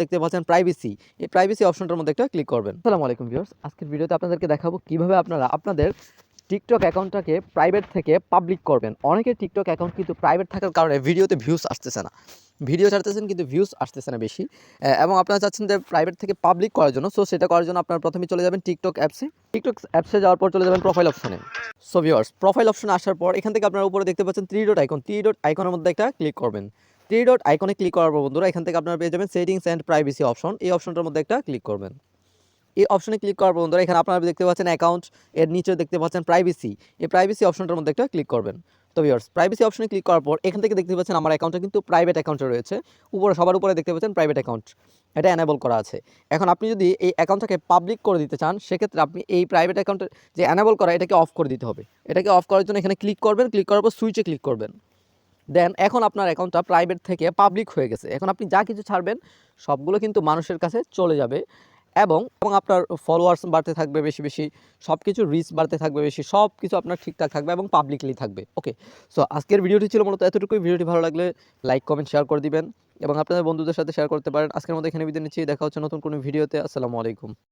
দেখতে পাচ্ছেন প্রাইভেসি, এই প্রাইভেসি অপশনটার মধ্যে একটা ক্লিক করবেন। আসসালামু আলাইকুম ভিউয়ার্স, আজকের ভিডিওতে আপনাদেরকে দেখাবো কিভাবে আপনারা আপনাদের টিকটক অ্যাকাউন্টটাকে প্রাইভেট থেকে পাবলিক করবেন। অনেকের টিকটক অ্যাকাউন্ট কিন্তু প্রাইভেট থাকার কারণে ভিডিওতে ভিউজ আসতেছে না, ভিডিও ছাড়তেছেন কিন্তু ভিউজ আসতেছে না বেশি, এবং আপনারা চাচ্ছেন যে প্রাইভেট থেকে পাবলিক করার জন্য। সো সেটা করার জন্য আপনারা প্রথমে চলে যাবেন টিকটক অ্যাপসে যাওয়ার পর চলে যাবেন প্রোফাইল অপশনে। সো ভিউয়ার্স, প্রোফাইল অপশনে আসার পর এখান থেকে আপনারা উপরে দেখতে পাচ্ছেন থ্রি ডট আইকনের মধ্যে একটা ক্লিক করবেন। থ্রি ডট আইকনে ক্লিক করার পর বন্ধুরা এখান থেকে আপনারা পেয়ে যাবেন সেটিংস অ্যান্ড প্রাইভেসি অপশন, এই অপশনটার মধ্যে একটা ক্লিক করবেন। এই অপশনে ক্লিক করার পর বন্ধুরা এখানে আপনারা দেখতে পাচ্ছেন অ্যাকাউন্ট, এর নিচে দেখতে পাচ্ছেন প্রাইভেসি, এই প্রাইভেসি অপশনটার মধ্যে একটা ক্লিক করবেন। তো ভিউয়ার্স, প্রাইভেসি অপশনে ক্লিক করার পর এখান থেকে দেখতে পাচ্ছেন আমার অ্যাকাউন্টটা কিন্তু প্রাইভেট অ্যাকাউন্টে রয়েছে, উপরে সবার উপরে দেখতে পাচ্ছেন প্রাইভেট অ্যাকাউন্ট, এটা এনেবল করা আছে। এখন আপনি যদি এই অ্যাকাউন্টটাকে পাবলিক করে দিতে চান, সেক্ষেত্রে আপনি এই প্রাইভেট অ্যাকাউন্টের যে এনেবল করা এটাকে অফ করে দিতে হবে। এটাকে অফ করার জন্য এখানে ক্লিক করবেন, ক্লিক করার পর সুইচে ক্লিক করবেন। দেন এখন আপনার অ্যাকাউন্টটা প্রাইভেট থেকে পাবলিক হয়ে গেছে। এখন আপনি যা কিছু ছাড়বেন সবগুলো কিন্তু মানুষের কাছে চলে যাবে, এবং আপনার ফলোয়ার্স বাড়তে থাকবে বেশি বেশি, সব কিছু রিচ বাড়তে থাকবে বেশি, সব কিছু আপনার ঠিকঠাক থাকবে এবং পাবলিকলি থাকবে। ওকে, সো আজকের ভিডিওটি ছিল মূলত এতটুকুই। ভিডিওটি ভালো লাগলে লাইক কমেন্ট শেয়ার করে দিবেন এবং আপনাদের বন্ধুদের সাথে শেয়ার করতে পারেন। আজকের মতো এখানে বিদায় নিচ্ছি, দেখা হচ্ছে নতুন কোনো ভিডিওতে। আসসালামু আলাইকুম।